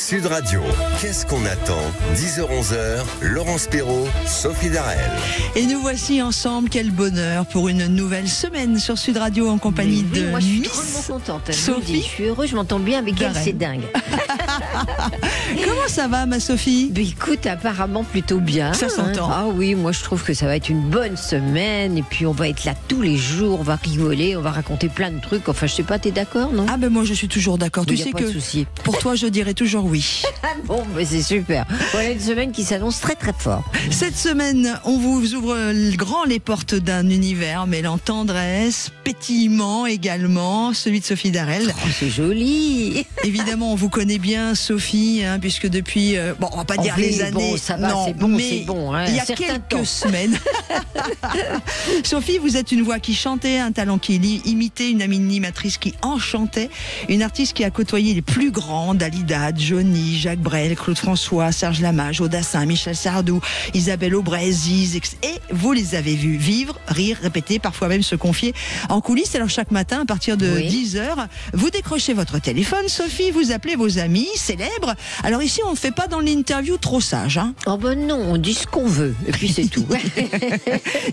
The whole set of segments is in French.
Sud Radio, qu'est-ce qu'on attend? 10h-11h, Laurence Perrault, Sophie Darel. Et nous voici ensemble, quel bonheur pour une nouvelle semaine sur Sud Radio en compagnie de moi, je suis Miss drôlement contente. Sophie. Je suis heureuse, je m'entends bien avec elle, Darel. c'est dingue. Comment ça va, ma Sophie? Mais écoute, apparemment plutôt bien. Ça s'entend. Ah oui, moi je trouve que ça va être une bonne semaine et puis on va être là tous les jours, on va rigoler, on va raconter plein de trucs. Enfin, je sais pas, t'es d'accord, non? Ah ben moi je suis toujours d'accord. Tu Y a sais pas de que souci. pour toi je dirais toujours oui. Ah bon, mais c'est super. Voilà une semaine qui s'annonce très très fort. Cette semaine, on vous ouvre grand les portes d'un univers mêlant tendresse, pétillement également, celui de Sophie Darel. Oh, c'est joli. Évidemment, on vous connaît bien, Sophie, puisque depuis, bon, on va pas dire oui, les années, bon, ça va, non, c'est bon, mais c'est bon, hein, il y a un certain quelques temps. semaines. Sophie, vous êtes une voix qui chantait, un talent qui imitait, une animatrice qui enchantait, une artiste qui a côtoyé les plus grands, Dalida, Johnny, Jacques Brel, Claude François, Serge Lamache, Audassin, Michel Sardou, Isabelle Aubray, Ziz, et vous les avez vus vivre, rire, répéter, parfois même se confier en coulisses. Alors chaque matin, à partir de Oui. 10h, vous décrochez votre téléphone, Sophie, vous appelez vos amis célèbres. Alors ici, on ne fait pas dans l'interview trop sage, hein. Oh ben non, on dit ce qu'on veut et puis c'est tout.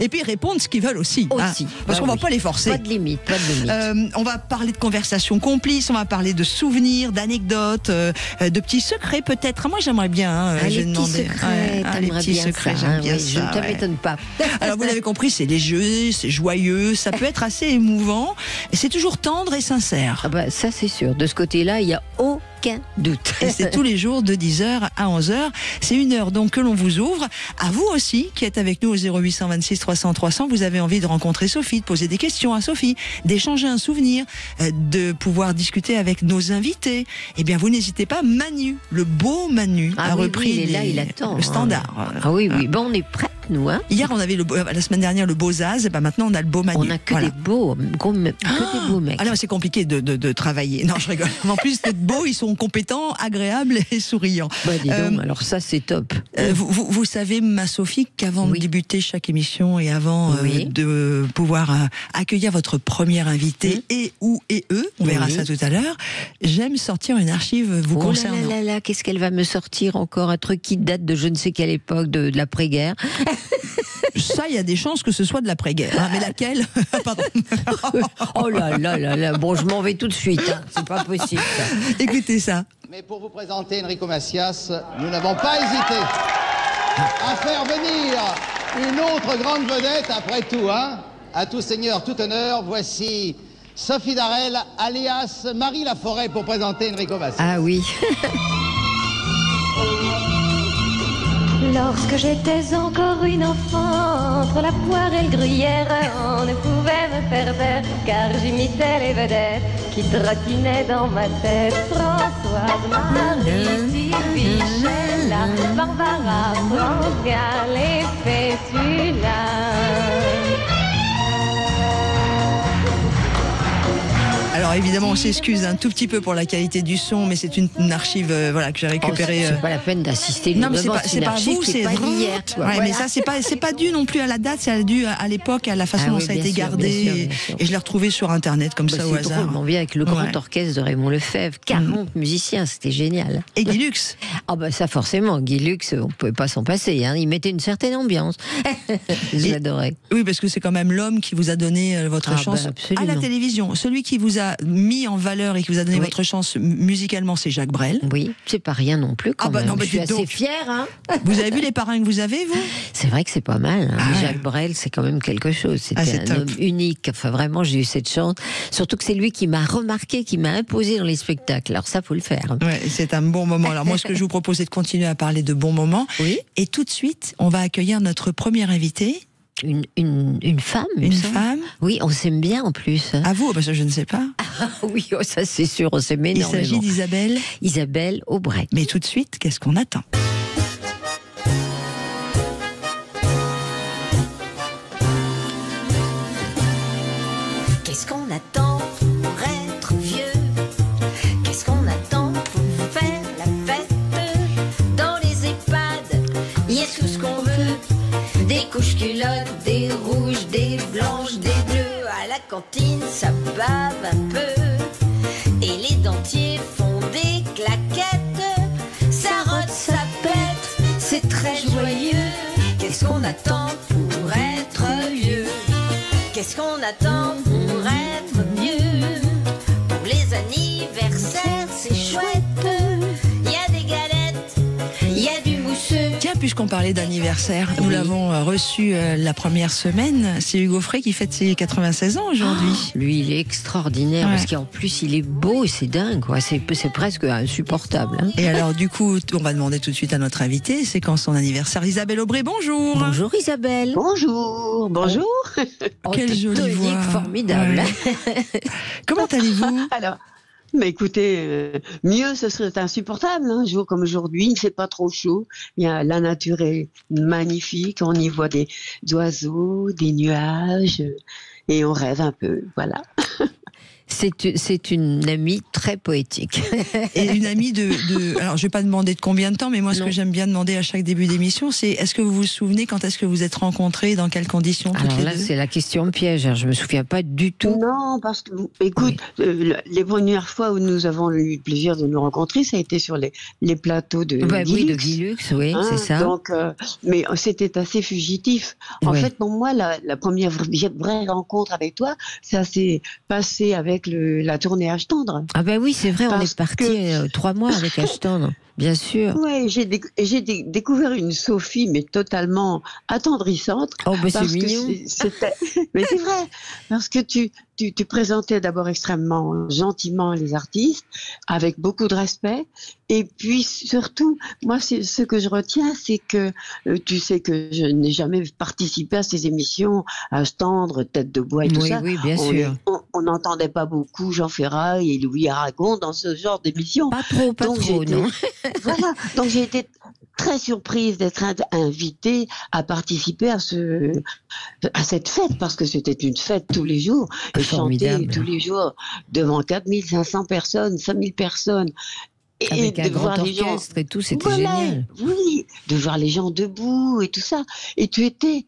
Et puis répondre ce qu'ils veulent aussi, hein. Aussi. Parce Bah qu'on va oui. pas les forcer. Pas de limite, pas de limite. On va parler de conversations complices, on va parler de souvenirs, d'anecdotes, de petits secrets peut-être. Moi j'aimerais bien, Ah, j'ai les petits demandé. secrets, les t'aimerais petits bien secrets, ça, j'aime hein, bien oui, ça. ça ouais. m'étonne pas. Alors vous l'avez compris, c'est léger, c'est joyeux, ça peut être assez émouvant, et c'est toujours tendre et sincère. Ah bah, ça c'est sûr, de ce côté-là, il n'y a aucun doute. Et c'est tous les jours de 10h à 11h. C'est une heure donc que l'on vous ouvre. À vous aussi qui êtes avec nous au 0826 300 300, vous avez envie de rencontrer Sophie, de poser des questions à Sophie, d'échanger un souvenir, de pouvoir discuter avec nos invités. Eh bien vous n'hésitez pas. Manu, le beau Manu, Ah a oui, repris oui, il est là, il attend, le standard. Ah oui, oui, bon, on est prêts, nous, hein. Hier on avait la semaine dernière le beau Zaz, et ben maintenant on a le beau Manu. On n'a que Voilà. des beaux, que des beaux mecs. Ah non, c'est compliqué de travailler. Non, je rigole. En plus d'être beaux, ils sont compétents, agréables et souriants. Bah dis donc, alors ça c'est top. Vous savez, ma Sophie, qu'avant de Oui. débuter chaque émission et avant Oui. de pouvoir accueillir votre premier invité, et eux, on verra Oui. ça tout à l'heure, j'aime sortir une archive vous Oh là concernant. là là, qu'est-ce qu'elle va me sortir encore? Un truc qui date de je ne sais quelle époque, de l'après-guerre. Ça, il y a des chances que ce soit de l'après-guerre. Hein, mais laquelle? Pardon. Oh là là là là, bon, je m'en vais tout de suite, hein. C'est pas possible ça. Écoutez ça. Mais pour vous présenter Enrico Macias, nous n'avons pas hésité à faire venir une autre grande vedette après tout, hein. À tout seigneur, tout honneur, voici Sophie Darel, alias Marie Laforêt, pour présenter Enrico Macias. Ah oui. Lorsque j'étais encore une enfant, entre la poire et le gruyère, on ne pouvait me faire taire, car j'imitais les vedettes qui trottinaient dans ma tête. Françoise, Marie, Sylvie, Sheila, Barbara, Francia, les Pétula. Alors évidemment, on s'excuse un tout petit peu pour la qualité du son, mais c'est une archive voilà, que j'ai récupérée. C'est pas la peine d'assister. Non, mais librement, c'est pas une vous, archive qui c'est est pas d'hier. quoi. Ouais, Voilà. mais ça, c'est pas dû non plus à la date, c'est dû à l'époque, à la façon Ah dont oui, ça a bien été sûr, gardé. bien sûr, bien sûr. Et je l'ai retrouvé sur Internet, comme Bah, ça, au c'est hasard. drôlement bien avec le grand Ouais. orchestre de Raymond Lefebvre, 40 musiciens, c'était génial. Et Guy Lux. Ah bah ça forcément, Guy Lux, on pouvait pas s'en passer, hein. Il mettait une certaine ambiance. Je Et- l'adorais. Oui, parce que c'est quand même l'homme qui vous a donné votre Ah, chance bah, absolument. à la télévision. Celui qui vous a mis en valeur et qui vous a donné Oui. votre chance musicalement, c'est Jacques Brel. Oui, c'est pas rien non plus quand Ah bah même. non, bah je suis dites assez donc. fière, hein. Vous avez vu les parrains que vous avez, vous? C'est vrai que c'est pas mal. Hein. Ah ouais. Jacques Brel, c'est quand même quelque chose. C'était c'est un top. homme unique. Enfin, vraiment, j'ai eu cette chance. Surtout que c'est lui qui m'a remarqué, qui m'a imposé dans les spectacles. Alors ça, faut le faire. Hein. Ouais, c'est un bon moment. Alors moi, ce que je vous propose, c'est de continuer à parler de bons moments. Oui. Et tout de suite, on va accueillir notre première invitée, Une femme. il me une semble. femme. Oui, on s'aime bien en plus. À vous, parce que je ne sais pas. Oui, oh, ça c'est sûr, on s'aime Il énormément. s'agit d'Isabelle. Isabelle Aubray. Mais tout de suite, qu'est-ce qu'on attend? Qu'est-ce qu'on attend pour être vieux? Qu'est-ce qu'on attend pour faire la fête? Dans les EHPAD, y a tout ce qu'on veut. Des couches culottes, des rouges, des blanches, des bleus. À la cantine, ça bave un peu. Et les dentiers font des claquettes. attend pour être vieux? Pour les anniversaires, c'est chouette. Il y a des galettes, il y a du mousseux. Tiens, puisqu'on parlait d'anniversaire, nous l'avons reçu la première semaine. C'est Hugo Frey qui fête ses 96 ans aujourd'hui. Lui, il est extraordinaire Ouais. parce qu'en plus, il est beau et c'est dingue, quoi. C'est presque insupportable. Hein. Et alors, du coup, on va demander tout de suite à notre invité, c'est quand son anniversaire. Isabelle Aubray, bonjour. Bonjour Isabelle. Bonjour, bonjour. Oh, Quelle jolie tonique voix. formidable. Ouais. Comment allez-vous? Alors, mais écoutez, mieux ce serait insupportable, un jour comme aujourd'hui, il ne fait pas trop chaud, la nature est magnifique, on y voit des oiseaux, des nuages, et on rêve un peu, voilà. C'est une amie très poétique. Et une amie alors je vais pas demander de combien de temps, mais moi ce Non. que j'aime bien demander à chaque début d'émission, c'est est-ce que vous vous souvenez quand est-ce que vous êtes rencontrés, dans quelles conditions toutes Alors les là, deux? c'est la question piège. Alors, je me souviens pas du tout. Non, parce que, écoute, les premières fois où nous avons eu le plaisir de nous rencontrer, ça a été sur les plateaux de Bah, oui, de Guilux. Guilux, oui, Hein, c'est ça. Donc, mais c'était assez fugitif. En Ouais. fait, pour moi, la première vraie rencontre avec toi, ça s'est passé avec la tournée H-Tendre. Ah ben oui, c'est vrai, on Parce est parti que- 3 mois avec Ashton, bien sûr. Ouais, j'ai découvert une Sophie, mais totalement attendrissante. Oh, ben c'est Parce que mignon. c'était, mais c'est vrai, parce que tu présentais d'abord extrêmement gentiment les artistes, avec beaucoup de respect, et puis surtout, moi, ce que je retiens, c'est que tu sais que je n'ai jamais participé à ces émissions, à Tendre, Tête de bois et tout Oui, ça. oui, bien sûr. On n'entendait pas beaucoup Jean Ferrat et Louis Aragon dans ce genre d'émission. Pas trop, Donc, j'ai été- non. Voilà, donc j'ai été très surprise d'être invitée à participer à cette fête, parce que c'était une fête tous les jours, et chanter Formidable. tous les jours devant 4500 personnes, 5000 personnes. Et Avec un de voir grand les gens, orchestre et tout, c'était voilà, génial. oui, de voir les gens debout et tout ça. Et tu étais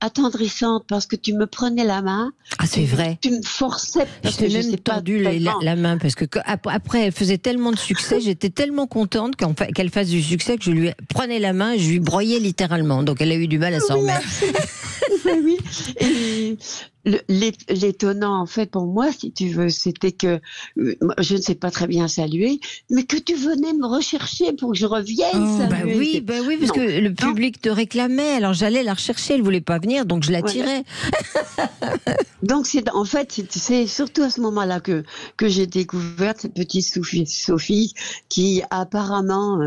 attendrissante parce que tu me prenais la main. Ah, c'est vrai. Tu me forçais. Je Parce t'ai que je même sais pas tendu tellement. la main parce que après elle faisait tellement de succès, j'étais tellement contente qu'elle fasse du succès que je lui prenais la main et je lui broyais littéralement. Donc elle a eu du mal à s'en remettre. Oui. Et l'étonnant, en fait, pour moi, si tu veux, c'était que moi, je ne sais pas très bien saluer, mais que tu venais me rechercher pour que je revienne Oh, saluer. Bah oui, parce Non. que le public te réclamait. Alors j'allais la rechercher, elle voulait pas venir, donc je la tirais. Donc, en fait, c'est surtout à ce moment-là que j'ai découvert cette petite Sophie qui apparemment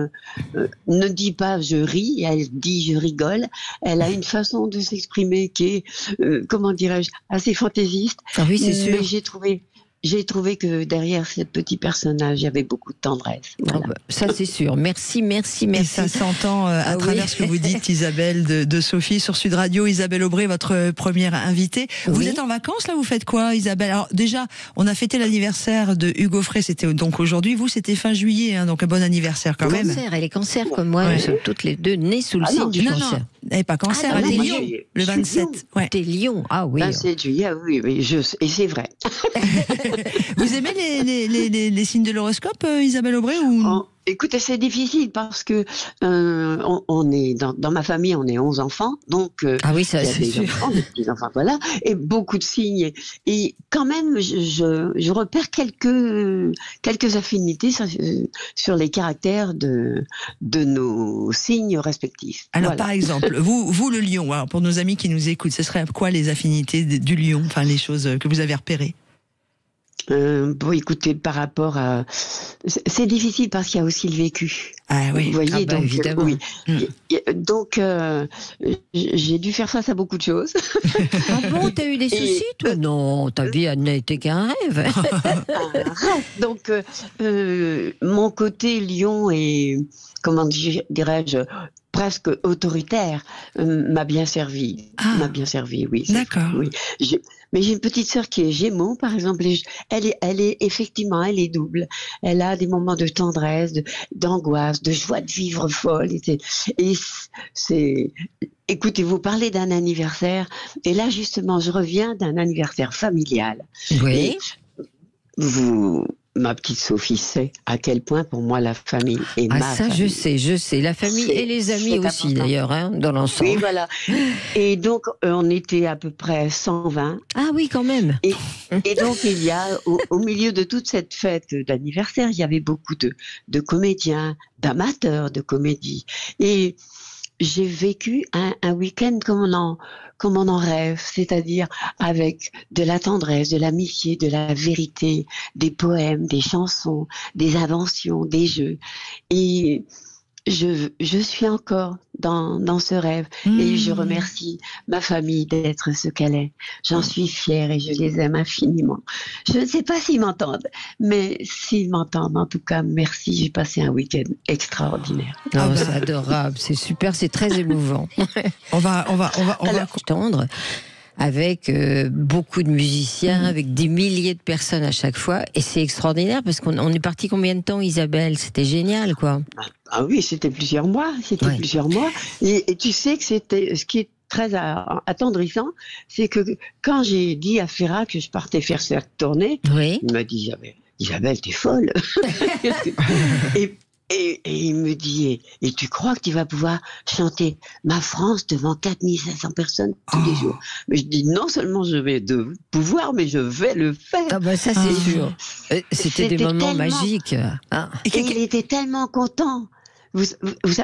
ne dit pas je ris, elle dit je rigole. Elle a une façon de s'exprimer qui est, comment dirais-je, assez fantaisiste. Ah oui, c'est sûr. Mais j'ai trouvé que derrière ce petit personnage, il y avait beaucoup de tendresse. Voilà. Ah bah, ça c'est sûr. Merci. Et ça s'entend à Ah oui. travers ce que vous dites, Isabelle, de Sophie sur Sud Radio. Isabelle Aubray, votre première invitée. Vous Oui. êtes en vacances là, vous faites quoi, Isabelle? Alors déjà, on a fêté l'anniversaire de Hugo Frey, c'était donc aujourd'hui. Vous, c'était fin juillet, hein, donc un bon anniversaire quand même. Cancer, elle est cancer comme moi. Ouais. Nous sommes toutes les deux nées sous le Ah signe non, du Non, cancer. non, elle n'est pas cancer, Ah, elle est non, Lion, je le suis 27. Lion. Ouais. T'es lion. Ah oui. 27 juillet, oui, et c'est vrai. Vous aimez les signes de l'horoscope, Isabelle Aubray, ou... Écoutez, c'est difficile parce que on est dans ma famille, on est 11 enfants, donc Ah oui, il ça y a c'est des sûr. enfants, des petits-enfants, voilà, et beaucoup de signes. Et quand même, je repère quelques affinités sur les caractères de nos signes respectifs. Alors, Voilà. par exemple, vous le lion, alors, pour nos amis qui nous écoutent, ce serait quoi les affinités du lion, enfin les choses que vous avez repérées? Bon, écoutez, par rapport à... C'est difficile parce qu'il y a aussi le vécu. Ah oui. Vous voyez, Ah bah, donc, évidemment. oui. Mm. Donc, j'ai dû faire face à beaucoup de choses. Ah bon, t'as eu des soucis, toi? Non, ta vie n'a été qu'un rêve. Donc, mon côté lion est, comment dirais-je, presque autoritaire, m'a bien servi. Ah. M'a bien servi, oui. D'accord. Oui. Mais j'ai une petite sœur qui est Gémeaux, par exemple. Elle est effectivement, elle est double. Elle a des moments de tendresse, d'angoisse, de joie de vivre folle. Et c'est, écoutez, vous parlez d'un anniversaire. Et là, justement, je reviens d'un anniversaire familial. Oui. Et ma petite Sophie sait à quel point pour moi la famille est ma ça, famille. je sais. La famille et les amis c'est aussi, important. d'ailleurs, hein, dans l'ensemble. Oui, voilà. Et donc, on était à peu près 120. Ah oui, quand même. Et donc, il y a, au milieu de toute cette fête d'anniversaire, il y avait beaucoup de comédiens, d'amateurs de comédie. Et j'ai vécu un week-end comme on en rêve, c'est-à-dire avec de la tendresse, de l'amitié, de la vérité, des poèmes, des chansons, des inventions, des jeux. Et je suis encore dans ce rêve et je remercie ma famille d'être ce qu'elle est. J'en suis fière et je les aime infiniment. Je ne sais pas s'ils m'entendent, mais s'ils m'entendent, en tout cas, merci. J'ai passé un week-end extraordinaire. Non, c'est adorable, c'est super, c'est très émouvant. On va Tendre. Avec beaucoup de musiciens, avec des milliers de personnes à chaque fois. Et c'est extraordinaire parce qu'on est parti combien de temps, Isabelle? C'était génial, quoi. Ah oui, c'était plusieurs mois. Et tu sais que c'était ce qui est très attendrissant, c'est que quand j'ai dit à Ferrat que je partais faire cette tournée, il m'a dit Isabelle, t'es folle. Et il me dit, et tu crois que tu vas pouvoir chanter Ma France devant 4500 personnes tous les jours? Mais je dis, non seulement je vais pouvoir, mais je vais le faire. Ah bah ça c'est sûr. C'était des moments magiques. Et il était tellement content.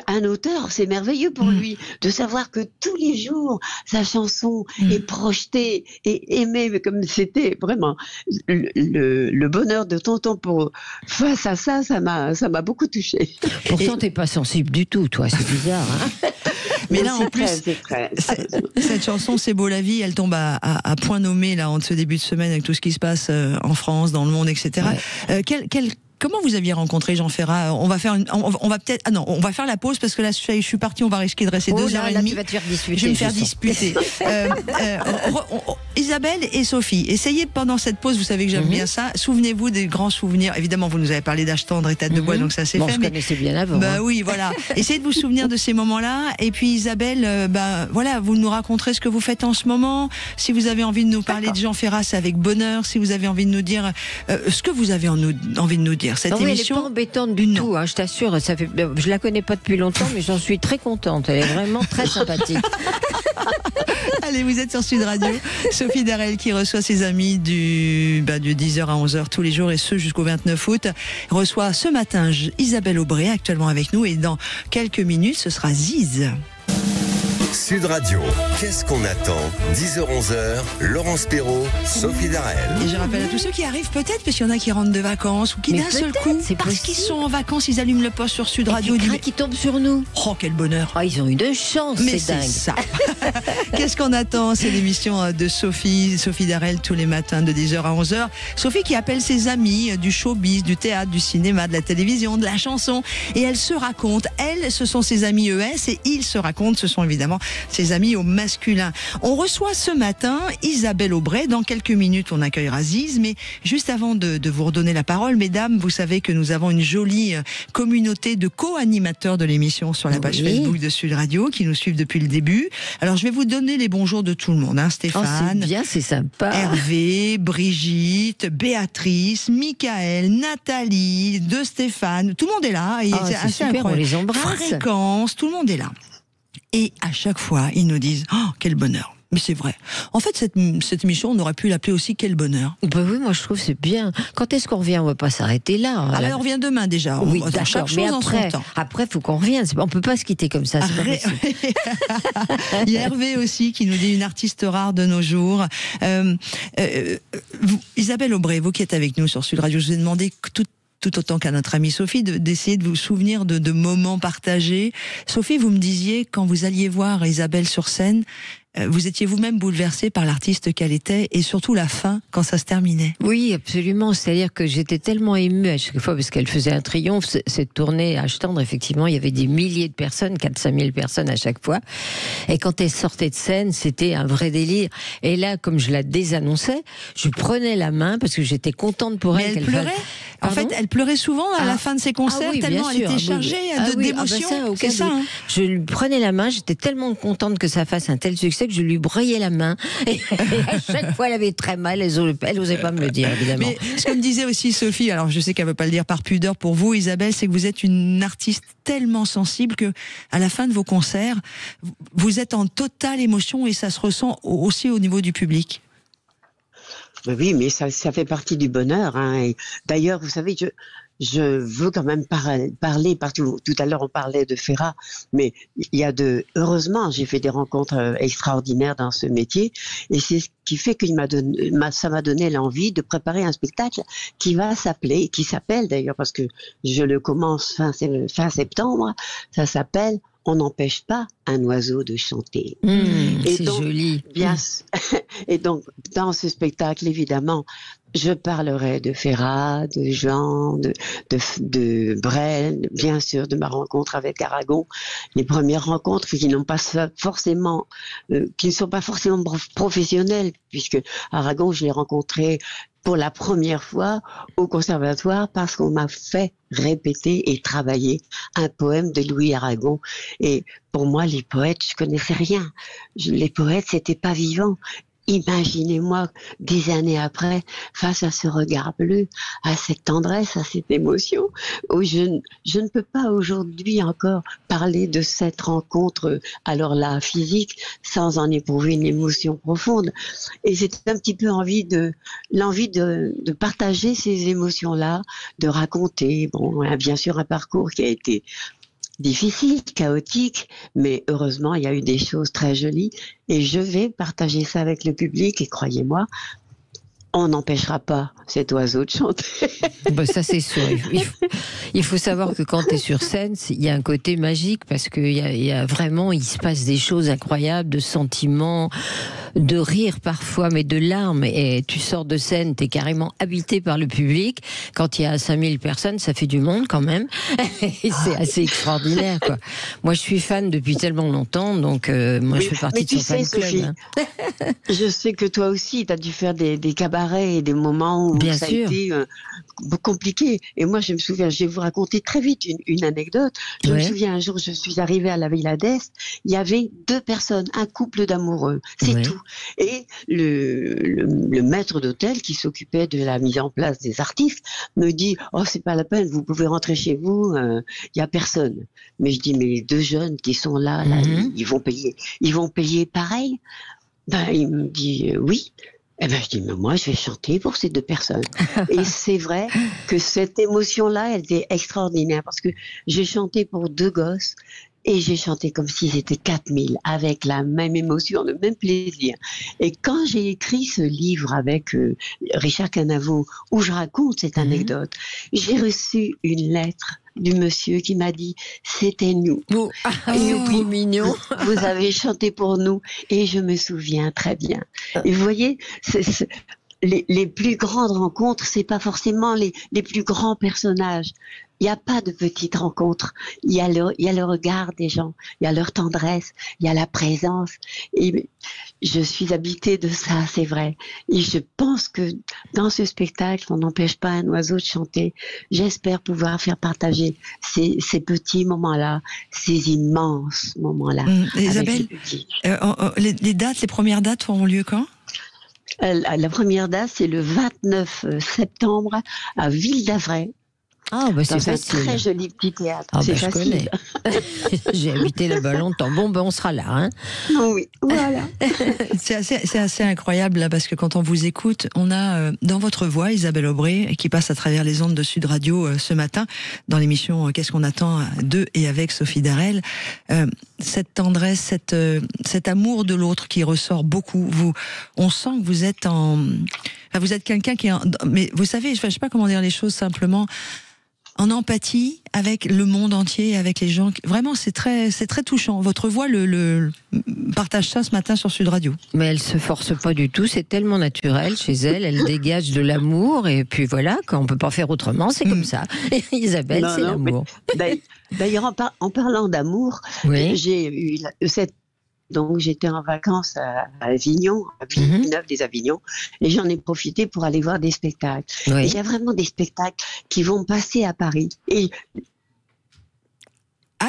Un auteur, c'est merveilleux pour lui de savoir que tous les jours sa chanson est projetée et aimée, mais comme c'était vraiment le bonheur de tonton face à ça m'a beaucoup touchée. Pourtant, t'es pas sensible du tout, toi, c'est bizarre. Hein. Mais là, en plus, cette chanson, C'est beau la vie, elle tombe à point nommé là en ce début de semaine avec tout ce qui se passe en France, dans le monde, etc. Comment vous aviez rencontré Jean Ferrat? On va faire on va faire la pause parce que là je suis partie, on va risquer de rester 2h30. Tu vas te faire disputer. Je vais me faire disputer. Isabelle et Sophie, essayez pendant cette pause, vous savez que j'aime bien ça, souvenez-vous des grands souvenirs. Évidemment, vous nous avez parlé d'Âge tendre et Tête de bois, donc ça c'est fait. Je connaissais bien avant. Bah oui, voilà. Essayez de vous souvenir de ces moments-là. Et puis Isabelle, voilà, vous nous raconterez ce que vous faites en ce moment. Si vous avez envie de nous parler de Jean Ferrat, c'est avec bonheur. Si vous avez envie de nous dire ce que vous avez envie de nous dire. Cette émission, elle est pas embêtante du tout, hein, je t'assure. Je la connais pas depuis longtemps, mais j'en suis très contente. Elle est vraiment très sympathique. Allez, vous êtes sur Sud Radio. Sophie Darel qui reçoit ses amis du 10h à 11h tous les jours et ce jusqu'au 29 août. Reçoit ce matin Isabelle Aubray actuellement avec nous et dans quelques minutes ce sera Ziz. Sud Radio, qu'est-ce qu'on attend? 10h-11h, Laurence Perrault, Sophie Darel. Et je rappelle à tous ceux qui arrivent peut-être, parce qu'il y en a qui rentrent de vacances ou qui d'un seul coup, parce qu'ils sont en vacances, ils allument le poste sur Sud Radio. Qui tombent sur nous. Oh, quel bonheur. Oh, ils ont eu de chance, mais c'est dingue. Ça. Qu'est-ce qu'on attend? C'est l'émission de Sophie Darel tous les matins de 10h à 11h. Sophie qui appelle ses amis du showbiz, du théâtre, du cinéma, de la télévision, de la chanson. Et elle se raconte. Elle, ce sont ses amis ES et ils se racontent, ce sont évidemment ses amis au masculin. On reçoit ce matin Isabelle Aubray. Dans quelques minutes, on accueillera Ziz. Mais juste avant de vous redonner la parole, mesdames, vous savez que nous avons une jolie communauté de co-animateurs de l'émission sur la page Facebook de Sud Radio qui nous suivent depuis le début. Alors, je vais vous donner les bonjours de tout le monde. Hein. Stéphane, c'est bien, c'est sympa. Hervé, Brigitte, Béatrice, Michael, Nathalie, de Stéphane. Tout le monde est là. Et c'est assez super, incroyable. On les embrasse. Fréquence, tout le monde est là. Et à chaque fois, ils nous disent « Oh, quel bonheur !» Mais c'est vrai. En fait, cette émission, on aurait pu l'appeler aussi « Quel bonheur !» Oui, moi je trouve que c'est bien. Quand est-ce qu'on revient? On va pas s'arrêter là. On revient demain déjà. Oui, chaque chose en son temps. Après, il faut qu'on revienne. On peut pas se quitter comme ça. Il y a Hervé aussi qui nous dit une artiste rare de nos jours. Isabelle Aubray, vous qui êtes avec nous sur Sud Radio, je vous ai demandé tout autant qu'à notre amie Sophie, d'essayer de vous souvenir de moments partagés. Sophie, vous me disiez, quand vous alliez voir Isabelle sur scène, vous étiez vous-même bouleversée par l'artiste qu'elle était et surtout la fin, quand ça se terminait. Oui, absolument. C'est-à-dire que j'étais tellement émue à chaque fois parce qu'elle faisait un triomphe. Cette tournée à Âge tendre, effectivement, il y avait des milliers de personnes, 4-5 000 personnes à chaque fois. Et quand elle sortait de scène, c'était un vrai délire. Et là, comme je la désannonçais, je prenais la main parce que j'étais contente pour elle. Mais elle pleurait. En fait, elle pleurait souvent à la fin de ses concerts, tellement elle était chargée d'émotions. Je lui prenais la main, j'étais tellement contente que ça fasse un tel succès sais que je lui broyais la main. Et à chaque fois, elle avait très mal. Elle n'osait pas me le dire, évidemment. Mais ce que me disait aussi Sophie, alors je sais qu'elle ne veut pas le dire par pudeur pour vous, Isabelle, c'est que vous êtes une artiste tellement sensible que à la fin de vos concerts, vous êtes en totale émotion et ça se ressent aussi au niveau du public. Oui, mais ça fait partie du bonheur. Hein. Et d'ailleurs, vous savez, je veux quand même parler, parce que tout à l'heure on parlait de Ferrat, mais heureusement, j'ai fait des rencontres extraordinaires dans ce métier, et c'est ce qui fait que ça m'a donné l'envie de préparer un spectacle qui s'appelle d'ailleurs, parce que je le commence fin septembre, ça s'appelle On n'empêche pas un oiseau de chanter. C'est joli. Et donc, dans ce spectacle, évidemment, je parlerai de Ferrat, de Jean, de Brel, bien sûr, de ma rencontre avec Aragon. Les premières rencontres qui ne sont pas forcément professionnelles, puisque Aragon, je l'ai rencontré pour la première fois au conservatoire parce qu'on m'a fait répéter et travailler un poème de Louis Aragon. Et pour moi, les poètes, je connaissais rien. Les poètes, c'était pas vivant. Imaginez-moi, des années après, face à ce regard bleu, à cette tendresse, à cette émotion, où je ne peux pas aujourd'hui encore parler de cette rencontre, alors là, physique, sans en éprouver une émotion profonde. Et c'est un petit peu l'envie de partager ces émotions-là, de raconter, bien sûr, un parcours qui a été difficile, chaotique, mais heureusement, il y a eu des choses très jolies et je vais partager ça avec le public et croyez-moi, on n'empêchera pas cet oiseau de chanter. Ça, c'est sûr. Il faut savoir que quand tu es sur scène, il y a un côté magique parce qu'il y a vraiment, il se passe des choses incroyables, de sentiments, de rire parfois, mais de larmes. Et tu sors de scène, tu es carrément habité par le public. Quand il y a 5000 personnes, ça fait du monde quand même. Et c'est assez extraordinaire, quoi. Moi, je suis fan depuis tellement longtemps, donc moi, je fais partie de son fan club. Sophie, je sais que toi aussi, tu as dû faire des cabarets et des moments où Bien ça sûr. a été compliqué. Et moi, je me souviens, je vais vous raconter très vite une anecdote. Je me souviens un jour, je suis arrivée à la Villa d'Est, il y avait 2 personnes, un couple d'amoureux, c'est tout. Et le maître d'hôtel qui s'occupait de la mise en place des artistes me dit « Oh, c'est pas la peine, vous pouvez rentrer chez vous, il y a personne. » Mais je dis « Mais les 2 jeunes qui sont là, ils vont payer pareil ?» Il me dit oui. Eh ben, je dis, mais moi, je vais chanter pour ces 2 personnes. Et c'est vrai que cette émotion-là, elle était extraordinaire parce que j'ai chanté pour 2 gosses et j'ai chanté comme si c'était 4000 avec la même émotion, le même plaisir. Et quand j'ai écrit ce livre avec Richard Canaveau où je raconte cette anecdote, j'ai reçu une lettre du monsieur qui m'a dit c'était nous. Trop mignon. Vous avez chanté pour nous et je me souviens très bien. Et vous voyez, les plus grandes rencontres, c'est pas forcément les plus grands personnages. Il n'y a pas de petites rencontres. Il y a le regard des gens, il y a leur tendresse, il y a la présence. Et je suis habitée de ça, c'est vrai. Et je pense que dans ce spectacle, on n'empêche pas un oiseau de chanter. J'espère pouvoir faire partager ces petits moments-là, ces immenses moments-là. Isabelle, les premières dates auront lieu quand ? La première date, c'est le 29 septembre à Ville-d'Avray. Ah, c'est facile. Un très joli petit théâtre. C'est facile. Je connais. J'ai habité là-bas longtemps. On sera là. Hein. Oui, voilà. C'est assez incroyable là, parce que quand on vous écoute, on a dans votre voix, Isabelle Aubray, qui passe à travers les ondes de Sud Radio ce matin, dans l'émission Qu'est-ce qu'on attend de et avec Sophie Darel, cette tendresse, cet amour de l'autre qui ressort beaucoup. On sent que vous êtes vous êtes quelqu'un qui mais vous savez, je sais pas comment dire les choses simplement, en empathie avec le monde entier, avec les gens. Vraiment, c'est très touchant. Votre voix le partage ça ce matin sur Sud Radio. Mais elle se force pas du tout. C'est tellement naturel chez elle. Elle dégage de l'amour. Et puis voilà, quand on peut pas faire autrement, c'est comme ça. Et Isabelle, c'est l'amour. D'ailleurs, en parlant d'amour, j'ai eu donc j'étais en vacances à Avignon, à Villeneuve des Avignon, et j'en ai profité pour aller voir des spectacles. Et il y a vraiment des spectacles qui vont passer à Paris. Et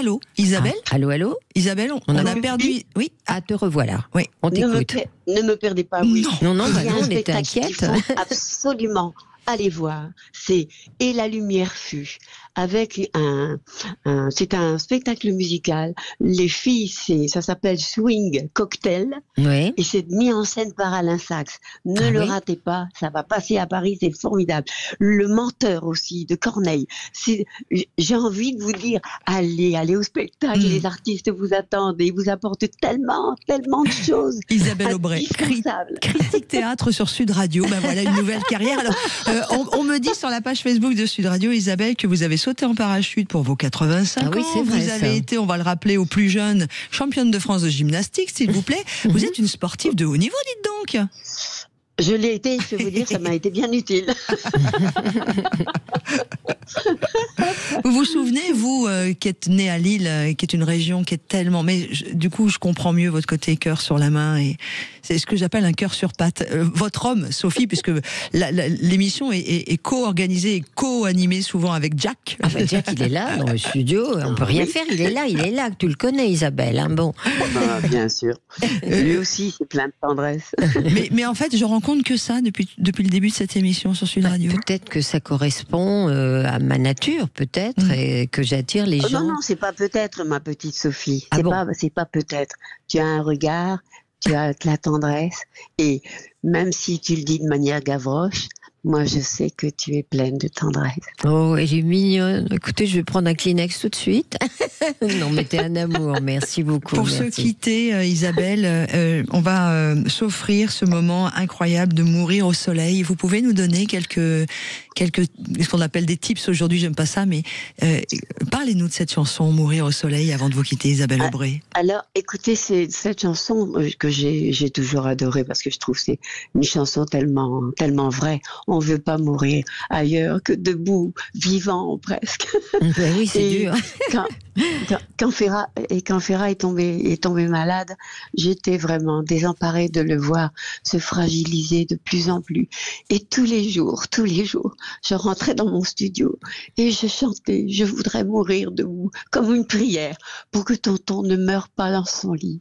allô, Isabelle. Allô, allô. Isabelle, on a perdu. Oui. Ah, te revoilà. Oui. On t'écoute. Ne me perdez pas. Oui. Non, Il y a un on était spectacle inquiètes. qu'il faut absolument aller voir. C'est Et la lumière fut, avec c'est un spectacle musical. Les filles, ça s'appelle Swing Cocktail, Oui. et c'est mis en scène par Alain Sachs. Ne le ratez pas, ça va passer à Paris, c'est formidable. Le Menteur aussi, de Corneille. J'ai envie de vous dire, allez au spectacle, les artistes vous attendent et ils vous apportent tellement de choses. Isabelle Aubray, Indispensables. critique théâtre sur Sud Radio. Ben voilà, une nouvelle carrière. Alors, on me dit sur la page Facebook de Sud Radio, Isabelle, que vous avez sauté en parachute pour vos 85 ans. Oui, c'est vrai, vous avez été, on va le rappeler aux plus jeunes, championne de France de gymnastique, s'il vous plaît. Vous êtes une sportive de haut niveau, dites donc. Je l'ai été, je peux vous dire, ça m'a été bien utile. Vous vous souvenez, vous, qui êtes né à Lille, qui est une région qui est tellement... Mais du coup, je comprends mieux votre côté cœur sur la main, et c'est ce que j'appelle un cœur sur patte. Votre homme, Sophie, puisque l'émission est co-organisée et co-animée souvent avec Jack. Ah bah Jack, il est là, dans le studio, on peut rien faire, il est là, tu le connais, Isabelle, hein, bon. Bien sûr. Lui aussi, c'est plein de tendresse. Mais en fait, je rends compte que ça depuis le début de cette émission sur Sud Radio. Peut-être que ça correspond à ma nature, peut-être, et que j'attire les gens. Non, c'est pas peut-être, ma petite Sophie. Ah C'est pas peut-être. Tu as un regard, tu as de la tendresse, et même si tu le dis de manière gavroche, moi, je sais que tu es pleine de tendresse. Oh, elle est mignonne. Écoutez, je vais prendre un Kleenex tout de suite. Non, mais t'es un amour. Merci beaucoup. Pour se quitter, Isabelle, on va s'offrir ce moment incroyable de mourir au soleil. Vous pouvez nous donner quelques ce qu'on appelle des tips aujourd'hui, j'aime pas ça, mais parlez-nous de cette chanson Mourir au soleil avant de vous quitter, Isabelle Aubray. Alors, écoutez, c'est cette chanson que j'ai toujours adorée, parce que je trouve que c'est une chanson tellement vraie. On veut pas mourir ailleurs que debout, vivant presque. Ben oui, c'est dur. Quand Ferrat est tombé malade, j'étais vraiment désemparée de le voir se fragiliser de plus en plus. Et tous les jours, je rentrais dans mon studio et je chantais « Je voudrais mourir debout » comme une prière pour que tonton ne meure pas dans son lit.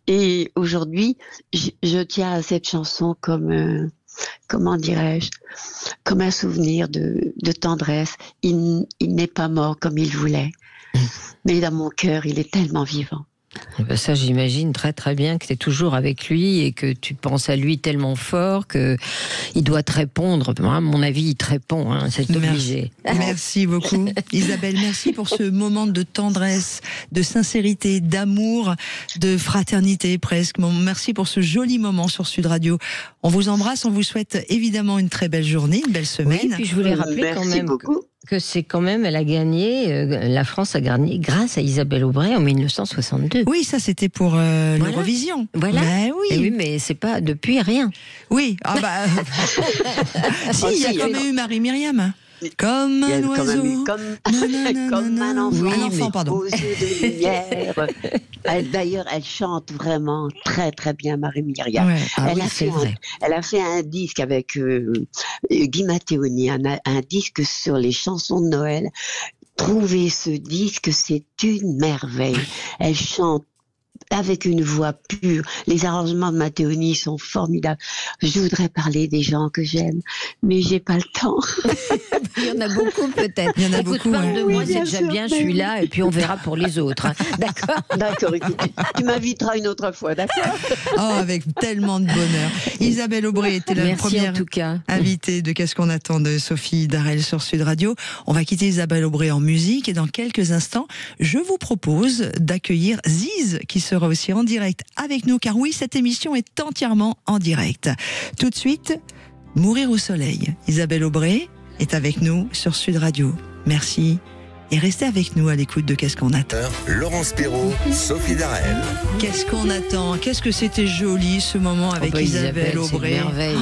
Et aujourd'hui, je tiens à cette chanson comme... comment dirais-je, comme un souvenir de tendresse. Il n'est pas mort comme il voulait, mais dans mon cœur, il est tellement vivant. Ça, j'imagine très très bien que tu es toujours avec lui et que tu penses à lui tellement fort que il doit te répondre. À mon avis, il te répond, hein, c'est obligé. Merci beaucoup. Isabelle, merci pour ce moment de tendresse, de sincérité, d'amour, de fraternité presque. Merci pour ce joli moment sur Sud Radio. On vous embrasse, on vous souhaite évidemment une très belle journée, une belle semaine. Oui, puis je voulais rappeler quand même que c'est quand même, elle a gagné, la France a gagné grâce à Isabelle Aubray en 1962. Oui, ça c'était pour l'Eurovision. Voilà. Ben oui. Et oui, mais c'est pas depuis rien. Oui. Ah bah. Si, il y a quand même eu Marie-Myriam. Comme un oiseau. Comme un enfant. Un enfant, pardon. Aux yeux de lumière. D'ailleurs, elle chante vraiment très très bien, Marie-Myriam. Ouais. Elle a fait un disque avec Guy Matteoni, un disque sur les chansons de Noël. Trouvez ce disque, c'est une merveille. Elle chante avec une voix pure. Les arrangements de Matteoni sont formidables. Je voudrais parler des gens que j'aime, mais j'ai pas le temps. Il y en a beaucoup peut-être. Il y en a écoute, beaucoup. Parle de moi, Oui, c'est déjà bien, je suis là, et puis on verra pour les autres. Hein. D'accord. D'accord, écoute, tu m'inviteras une autre fois, d'accord? Oh, avec tellement de bonheur. Isabelle Aubray était la Merci première en tout cas. invitée de Qu'est-ce qu'on attend de Sophie Darel sur Sud Radio. On va quitter Isabelle Aubray en musique et dans quelques instants, je vous propose d'accueillir Ziz qui sera aussi en direct avec nous, car oui, cette émission est entièrement en direct. Tout de suite, Mourir au soleil. Isabelle Aubray est avec nous sur Sud Radio. Merci. Et restez avec nous à l'écoute de Qu'est-ce qu'on attend. Laurence Perrault, Sophie Darel. Qu'est-ce qu'on attend? Qu'est-ce que c'était joli ce moment avec Isabelle Aubray. C'est une merveille.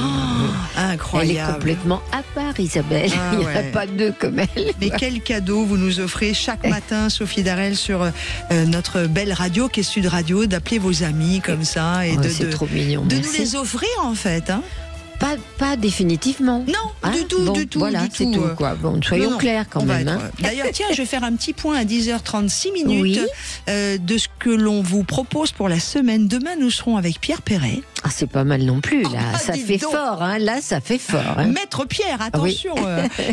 Incroyable. Elle est complètement à part, Isabelle. Il n'y en a pas deux comme elle. Mais quel cadeau vous nous offrez chaque matin, Sophie Darel, sur notre belle radio qu'est Sud Radio, d'appeler vos amis comme ça et C'est trop mignon. de nous merci. les offrir en fait. Hein. Pas définitivement. Non, du tout, du tout. Voilà, du c'est tout. Quoi. Bon, soyons Non, clairs quand on va même. être- D'ailleurs, tiens, je vais faire un petit point à 10h36 minutes Oui. de ce que l'on vous propose pour la semaine. Demain, nous serons avec Pierre Perret. Ah, c'est pas mal non plus, là. Ah, Ça dis fait donc. fort, hein. Là, ça fait fort. Hein. Maître Pierre, attention.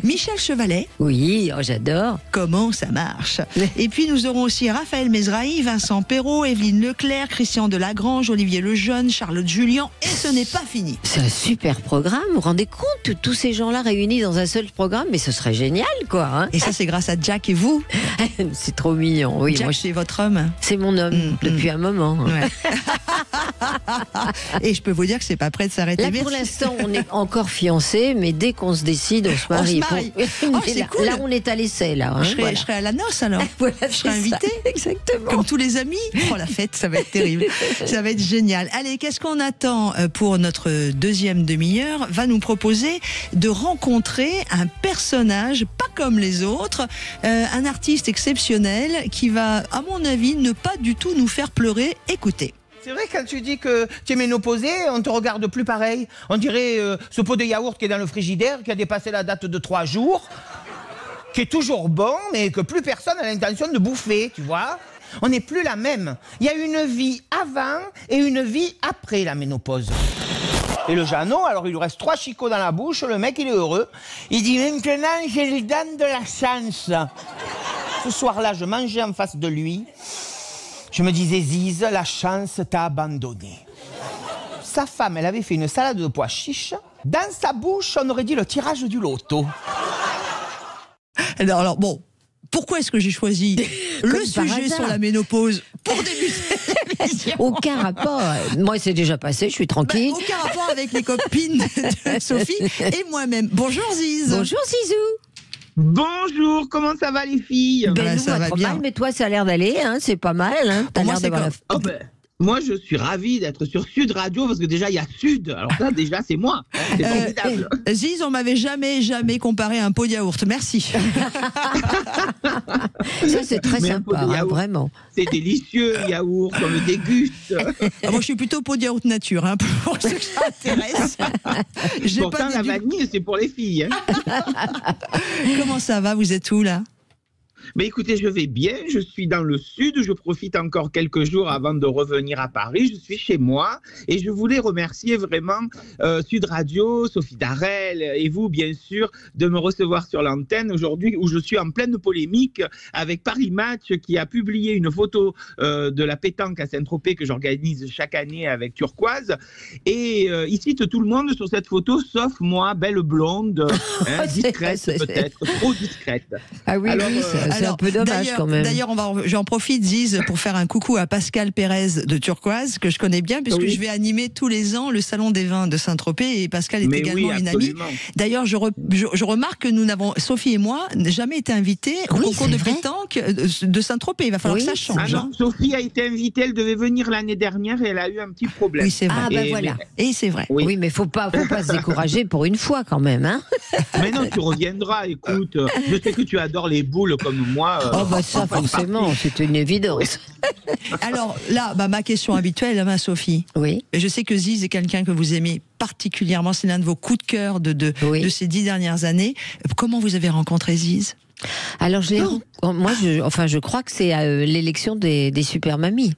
Michel Chevalet, Oui, j'adore. comment ça marche. Et puis, nous aurons aussi Raphaël Mesrahi, Vincent Perrault, Evelyne Leclerc, Christian Delagrange, Olivier Lejeune, Charlotte Julien. Et ce n'est pas fini. C'est un super programme. Vous vous rendez compte, tous ces gens-là réunis dans un seul programme, mais ce serait génial, quoi. Hein. Et ça, c'est grâce à Jack et vous. C'est trop mignon. Oui, Jack, moi, c'est votre homme. c'est mon homme depuis un moment. Hein. Ouais. Et je peux vous dire que c'est pas prêt de s'arrêter. Là, pour Merci. l'instant, on est encore fiancés, mais dès qu'on se décide, on se marie. marie. Mais Oh, c'est là, cool. là, on est à l'essai, là. Hein, Je serai, voilà. je serai à la noce alors. Voilà, Je serai c'est invitée. ça. Exactement. Comme tous les amis. Oh, la fête, ça va être terrible. Ça va être génial. Allez, qu'est-ce qu'on attend pour notre deuxième demi-heure? Va nous proposer de rencontrer un personnage pas comme les autres, un artiste exceptionnel qui va, à mon avis, ne pas du tout nous faire pleurer. Écoutez. C'est vrai, quand tu dis que tu es ménopausée, on te regarde plus pareil. On dirait ce pot de yaourt qui est dans le frigidaire, qui a dépassé la date de 3 jours, qui est toujours bon, mais que plus personne n'a l'intention de bouffer, tu vois. On n'est plus la même. Il y a une vie avant et une vie après la ménopause. Et le Jeannot, alors il lui reste 3 chicots dans la bouche, le mec il est heureux. Il dit maintenant j'ai les dents de la chance. Ce soir-là, je mangeais en face de lui. Je me disais, Ziz, la chance t'a abandonné. Sa femme, elle avait fait une salade de pois chiches. Dans sa bouche, on aurait dit le tirage du loto. Alors bon. Pourquoi est-ce que j'ai choisi le Comme par sujet hasard. sur la ménopause pour débuter l'émission? Aucun rapport. Moi, c'est déjà passé, je suis tranquille. Aucun rapport avec les copines de Sophie et moi-même. Bonjour Ziz. Bonjour, Zizou. Bonjour, comment ça va les filles? Ben, nous, ça pas va trop bien. mal, mais toi, ça a l'air d'aller, hein, c'est pas mal. Hein. T'as Moi, l'air c'est d'avoir comme- la... Oh ben, moi je suis ravi d'être sur Sud Radio parce que déjà il y a Sud, alors ça déjà c'est moi, c'est formidable. Ziz, on m'avait jamais comparé à un pot de yaourt. Merci. Ça, c'est très Mais un pot sympa, de hein, yaourt. vraiment. C'est délicieux le yaourt, on le déguste. Ah, moi, je suis plutôt pot de yaourt nature, hein, pour ceux que ça intéresse. J'ai Pourtant pas la dit du- vanille c'est pour les filles. Hein. Comment ça va? Vous êtes où là? Mais écoutez, je vais bien, je suis dans le Sud, je profite encore quelques jours avant de revenir à Paris, je suis chez moi et je voulais remercier vraiment Sud Radio, Sophie Darel et vous bien sûr de me recevoir sur l'antenne aujourd'hui où je suis en pleine polémique avec Paris Match qui a publié une photo de la pétanque à Saint-Tropez que j'organise chaque année avec Turquoise et il cite tout le monde sur cette photo sauf moi, belle blonde, hein, discrète peut-être, trop discrète. Ah oui, Alors, oui, c'est un peu dommage quand même. D'ailleurs, j'en profite, Ziz, pour faire un coucou à Pascal Pérez de Turquoise, que je connais bien, puisque Oui. je vais animer tous les ans le Salon des vins de Saint-Tropez, et Pascal est Mais également oui, une amie. absolument. D'ailleurs, je remarque que nous n'avons, Sophie et moi, jamais été invités au Oui, concours c'est de vrai. pétanque de Saint-Tropez. Il va falloir Oui, que ça Ah change. non, hein. Sophie a été invitée, elle devait venir l'année dernière et elle a eu un petit problème. Oui, c'est vrai. Ah, ben Et- voilà. Et c'est vrai. Oui. Oui, mais faut pas se décourager pour une fois quand même, hein. Mais non, tu reviendras, écoute. Je sais que tu adores les boules comme moi. Oh bah ça forcément, c'est une évidence. Alors là, ma question habituelle, ma Sophie. Oui. Je sais que Ziz est quelqu'un que vous aimez particulièrement. C'est l'un de vos coups de cœur de Oui. ces 10 dernières années. Comment vous avez rencontré Ziz? Alors je crois que c'est à l'élection des super mamies.